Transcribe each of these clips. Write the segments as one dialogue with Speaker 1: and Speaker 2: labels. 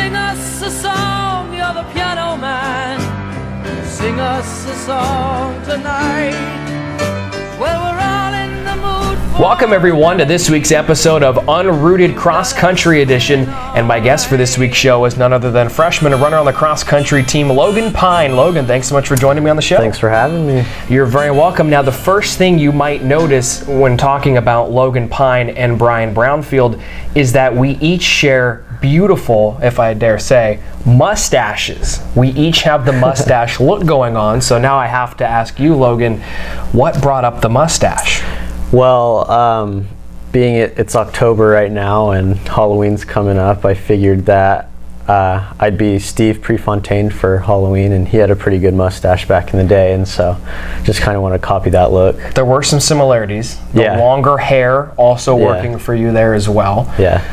Speaker 1: Sing us a song, you're the piano man. Sing us a song tonight. Well, we're all in the mood for...
Speaker 2: Welcome everyone to this week's episode of Unrooted Cross Country Edition. And my guest for this week's show is none other than freshman runner on the cross country team, Logan Pine. Logan, thanks so much for joining me on the show.
Speaker 3: Thanks for having me.
Speaker 2: You're very welcome. Now, the first thing you might notice when talking about Logan Pine and Brian Brownfield is that we each share beautiful, if I dare say, mustaches. We each have the mustache look going on, so now I have to ask you, Logan, what brought up the mustache?
Speaker 3: Well, being it's October right now and Halloween's coming up, I figured that I'd be Steve Prefontaine for Halloween, and he had a pretty good mustache back in the day, and so just kind of want to copy that look.
Speaker 2: There were some similarities. The longer hair also working for you there as well.
Speaker 3: Yeah.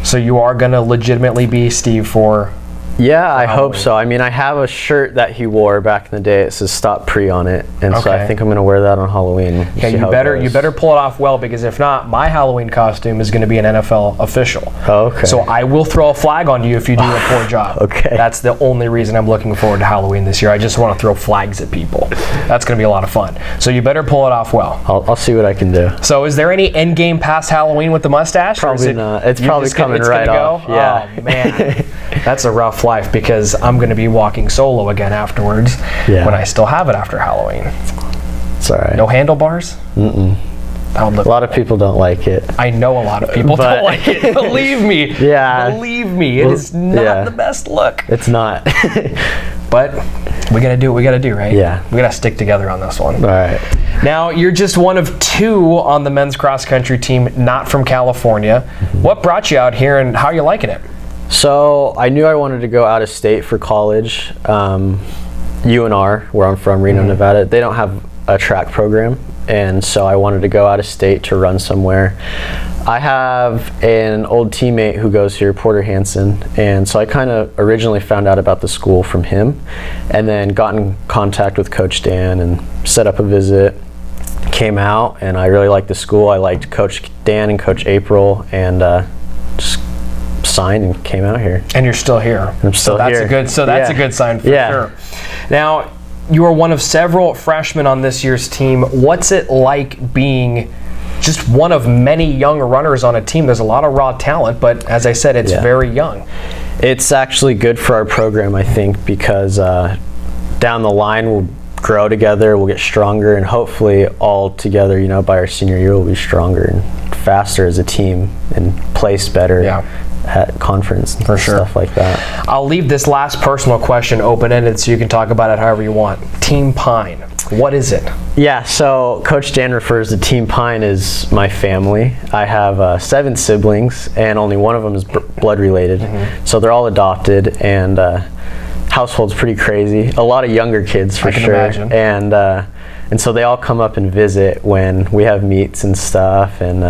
Speaker 2: So you are going to legitimately be Steve for...
Speaker 3: Yeah, I hope so. I mean, I have a shirt that he wore back in the day. It says "Stop Pre" on it, and so I think I'm going to wear that on Halloween.
Speaker 2: Yeah, you better pull it off well, because if not, my Halloween costume is going to be an NFL official.
Speaker 3: Oh, okay.
Speaker 2: So I will throw a flag on you if you do a poor job.
Speaker 3: Okay.
Speaker 2: That's the only reason I'm looking forward to Halloween this year. I just want to throw flags at people. That's going to be a lot of fun. So you better pull it off well.
Speaker 3: I'll see what I can do.
Speaker 2: So is there any end game past Halloween with the mustache?
Speaker 3: Probably not. It's probably coming right off. Yeah.
Speaker 2: Oh man, that's a rough life, because I'm going to be walking solo again afterwards when I still have it after Halloween.
Speaker 3: It's all right.
Speaker 2: No handlebars?
Speaker 3: Mm-mm.
Speaker 2: A
Speaker 3: lot of people don't like it.
Speaker 2: I know a lot of people don't like it. Believe me.
Speaker 3: Yeah.
Speaker 2: Believe me. It is not the best look.
Speaker 3: It's not.
Speaker 2: But we got to do what we got to do, right?
Speaker 3: Yeah.
Speaker 2: We got to stick together on this one.
Speaker 3: All right.
Speaker 2: Now, you're just one of two on the men's cross country team not from California. Mm-hmm. What brought you out here, and how are you liking it?
Speaker 3: So I knew I wanted to go out of state for college. UNR, where I'm from, Reno, Nevada, they don't have a track program, and so I wanted to go out of state to run somewhere. I have an old teammate who goes here, Porter Hansen, and so I kind of originally found out about the school from him, and then got in contact with Coach Dan and set up a visit. Came out, and I really liked the school. I liked Coach Dan and Coach April, and just signed and came out here.
Speaker 2: And you're still here.
Speaker 3: I'm still here.
Speaker 2: That's a good sign for sure. Now, you are one of several freshmen on this year's team. What's it like being just one of many young runners on a team? There's a lot of raw talent, but as I said, it's very young. It's actually good for our program, I think, because down the line we'll grow together, we'll get stronger, and hopefully all together, by our senior year, we'll be stronger and faster as a team and place better at conference and stuff like that. I'll leave this last personal question open-ended so you can talk about it however you want. Team Pine, what is it? Yeah, so Coach Dan refers to Team Pine as my family. I have 7 siblings, and only one of them is blood related. So they're all adopted, and household's pretty crazy. A lot of younger kids for sure. I can imagine. And so they all come up and visit when we have meets and stuff, and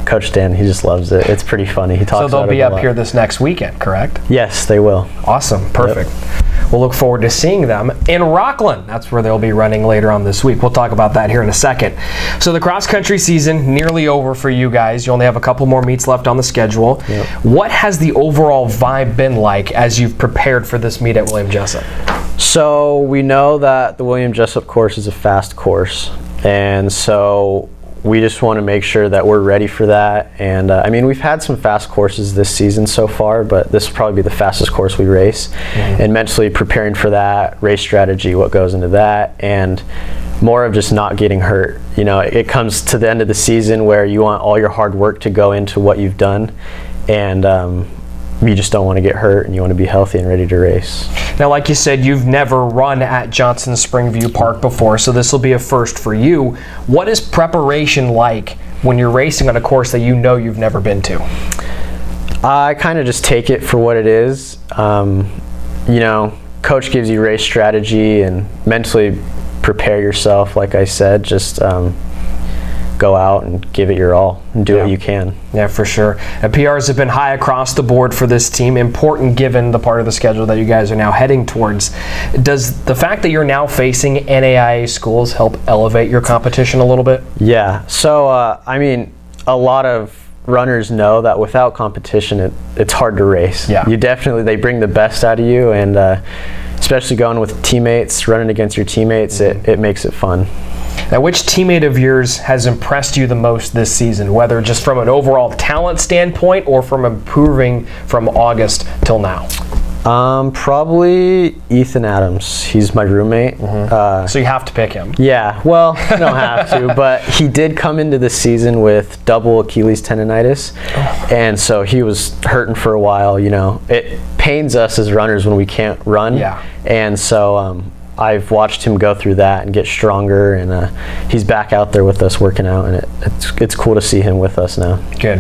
Speaker 2: Coach Dan, he just loves it. It's pretty funny. He talks about it a lot. So they'll be up here this next weekend, correct? Yes, they will. Awesome. Perfect. Yep. We'll look forward to seeing them in Rocklin. That's where they'll be running later on this week. We'll talk about that here in a second. So the cross-country season nearly over for you guys. You only have a couple more meets left on the schedule. Yep. What has the overall vibe been like as you've prepared for this meet at William Jessup? So we know that the William Jessup course is a fast course, and so we just want to make sure that we're ready for that. And I mean, we've had some fast courses this season so far, but this will probably be the fastest course we race. And mentally preparing for that, race strategy, what goes into that, and more of just not getting hurt. It comes to the end of the season where you want all your hard work to go into what you've done, and you just don't want to get hurt, and you want to be healthy and ready to race. Now, like you said, you've never run at Johnson Springview Park before, so this will be a first for you. What is preparation like when you're racing on a course that you've never been to? I kind of just take it for what it is. Coach gives you race strategy, and mentally prepare yourself, like I said. Just go out and give it your all and do what you can. Yeah, for sure. And PRs have been high across the board for this team, important given the part of the schedule that you guys are now heading towards. Does the fact that you're now facing NAIA schools help elevate your competition a little bit? Yeah, so I mean, a lot of
Speaker 3: runners know that without competition, it's hard to race.
Speaker 2: Yeah.
Speaker 3: They bring the best out of you, and especially going with teammates, running against your teammates, it makes it fun.
Speaker 2: Now, which teammate of yours has impressed you the most this season, whether just from an overall talent standpoint or from improving from August till now?
Speaker 3: Probably Ethan Adams. He's my roommate.
Speaker 2: So you have to pick him.
Speaker 3: Yeah, well, I don't have to, but he did come into the season with double Achilles tendonitis, and so he was hurting for a while. It pains us as runners when we can't run, and so I've watched him go through that and get stronger, and he's back out there with us working out, and it's cool to see him with us now.
Speaker 2: Good.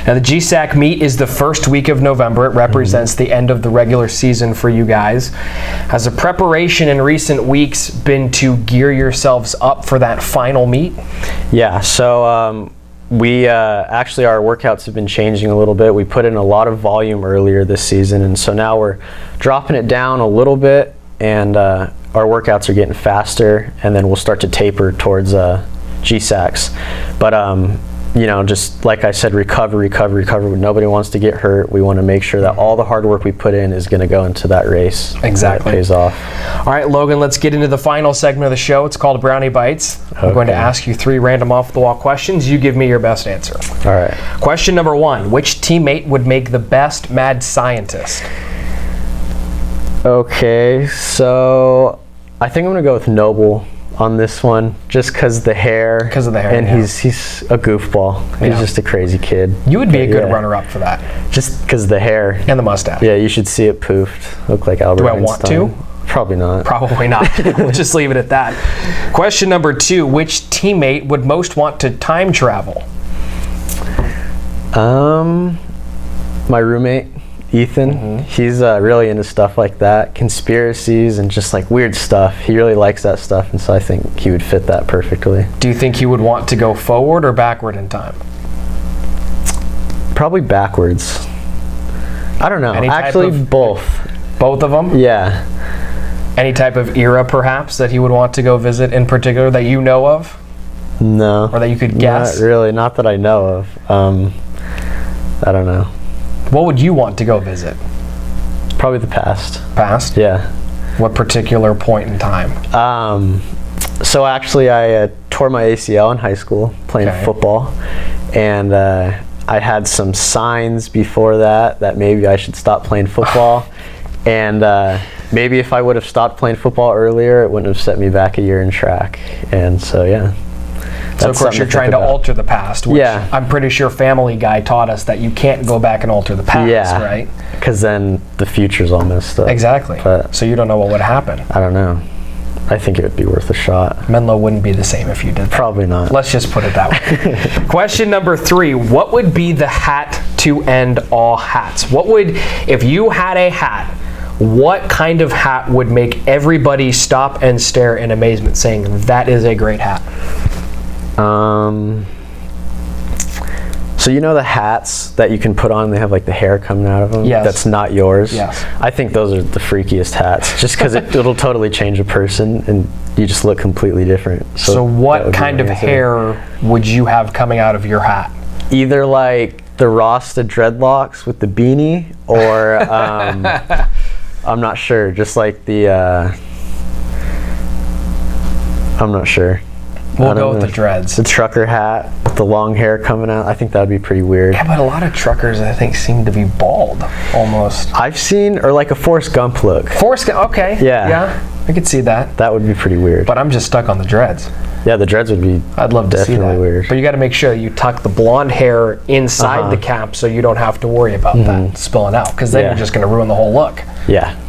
Speaker 2: Now the GSAC meet is the first week of November. It represents the end of the regular season for you guys. Has the preparation in recent weeks been to gear yourselves up for that final meet?
Speaker 3: Yeah, so we actually, our workouts have been changing a little bit. We put in a lot of volume earlier this season, and so now we're dropping it down a little bit, and our workouts are getting faster, and then we'll start to taper towards GSACs. But just like I said, recover. Nobody wants to get hurt. We want to make sure that all the hard work we put in is going to go into that race.
Speaker 2: Exactly.
Speaker 3: That pays off.
Speaker 2: All right, Logan, let's get into the final segment of the show. It's called Brownie Bites. I'm going to ask you 3 random off-the-wall questions. You give me your best answer.
Speaker 3: All right.
Speaker 2: Question number 1, which teammate would make the best mad scientist?
Speaker 3: Okay, so I think I'm going to go with Noble on this one, just because the hair.
Speaker 2: Because of the hair,
Speaker 3: and he's a goofball. He's just a crazy kid.
Speaker 2: You would be a good runner-up for that.
Speaker 3: Just because the hair.
Speaker 2: And the mustache.
Speaker 3: Yeah, you should see it poofed. Look like Albert Einstein.
Speaker 2: Do I want to?
Speaker 3: Probably not.
Speaker 2: Probably not. We'll just leave it at that. Question number 2, which teammate would most want to time travel?
Speaker 3: My roommate, Ethan. He's really into stuff like that, conspiracies and just like weird stuff. He really likes that stuff, and so I think he would fit that perfectly.
Speaker 2: Do you think he would want to go forward or backward in time?
Speaker 3: Probably backwards. I don't know. Actually, both.
Speaker 2: Both of them?
Speaker 3: Yeah.
Speaker 2: Any type of era, perhaps, that he would want to go visit in particular that you know of?
Speaker 3: No.
Speaker 2: Or that you could guess?
Speaker 3: Not really. Not that I know of. I don't know.
Speaker 2: What would you want to go visit?
Speaker 3: Probably the past.
Speaker 2: Past?
Speaker 3: Yeah.
Speaker 2: What particular point in time?
Speaker 3: So actually, I tore my ACL in high school playing football, and I had some signs before that maybe I should stop playing football, and maybe if I would have stopped playing football earlier, it wouldn't have set me back a year in track, and so yeah.
Speaker 2: So of course you're trying to alter the past, which I'm pretty sure Family Guy taught us that you can't go back and alter the past, right?
Speaker 3: Because then the future's all messed up.
Speaker 2: Exactly.
Speaker 3: But
Speaker 2: so you don't know what would happen.
Speaker 3: I don't know. I think it would be worth a shot.
Speaker 2: Menlo wouldn't be the same if you did that.
Speaker 3: Probably not.
Speaker 2: Let's just put it that way. Question number 3, what would be the hat to end all hats? If you had a hat, what kind of hat would make everybody stop and stare in amazement, saying, that is a great hat?
Speaker 3: So you know the hats that you can put on, they have like the hair coming out of them?
Speaker 2: Yes.
Speaker 3: That's not yours?
Speaker 2: Yes.
Speaker 3: I think those are the freakiest hats, just because it'll totally change a person and you just look completely different.
Speaker 2: So what kind of hair would you have coming out of your hat?
Speaker 3: Either like the Rasta dreadlocks with the beanie, or I'm not sure, just like the I'm not sure.
Speaker 2: We'll go with the dreads.
Speaker 3: The trucker hat with the long hair coming out. I think that would be pretty weird.
Speaker 2: Yeah, but a lot of truckers, I think, seem to be bald, almost.
Speaker 3: I've seen, or like a Forrest Gump look.
Speaker 2: Forrest Gump, okay. Yeah, I could see that.
Speaker 3: That would be pretty weird.
Speaker 2: But I'm just stuck on the dreads.
Speaker 3: Yeah, the dreads would be
Speaker 2: I'd love to see that.
Speaker 3: Weird.
Speaker 2: But you got to make sure you tuck the blonde hair inside the cap so you don't have to worry about that spilling out, because then you're just going to ruin the whole look.
Speaker 3: Yeah.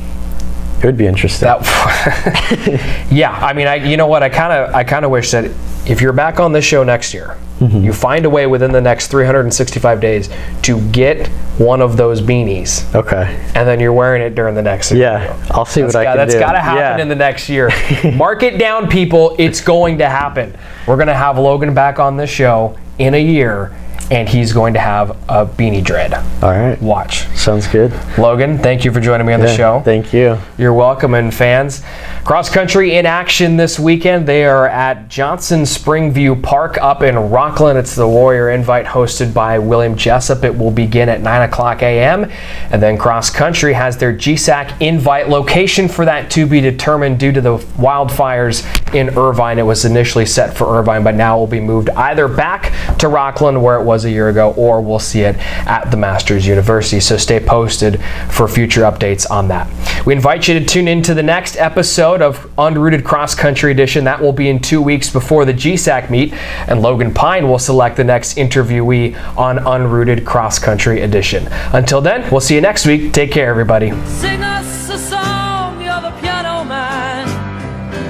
Speaker 3: It would be interesting.
Speaker 2: Yeah, I mean, you know what? I kind of wish that if you're back on this show next year, you find a way within the next 365 days to get one of those beanies.
Speaker 3: Okay.
Speaker 2: And then you're wearing it during the next year.
Speaker 3: Yeah, I'll see what I can do.
Speaker 2: That's got to happen in the next year. Mark it down, people. It's going to happen. We're going to have Logan back on this show in a year, and he's going to have a beanie dread.
Speaker 3: All right.
Speaker 2: Watch.
Speaker 3: Sounds good.
Speaker 2: Logan, thank you for joining me on the show.
Speaker 3: Thank you.
Speaker 2: You're welcome. And fans, cross country in action this weekend. They are at Johnson Springview Park up in Rocklin. It's the Warrior Invite hosted by William Jessup. It will begin at 9 o'clock a.m. And then cross country has their GSAC Invite. Location for that to be determined due to the wildfires in Irvine. It was initially set for Irvine, but now will be moved either back to Rocklin where it was a year ago, or we'll see it at the Masters University. So stay posted for future updates on that. We invite you to tune into the next episode of Unrooted Cross Country Edition. That will be in 2 weeks before the GSAC meet, and Logan Pine will select the next interviewee on Unrooted Cross Country Edition. Until then, we'll see you next week. Take care, everybody.
Speaker 1: Sing us a song, you're the piano man.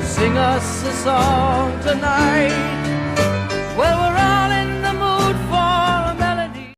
Speaker 1: Sing us a song tonight.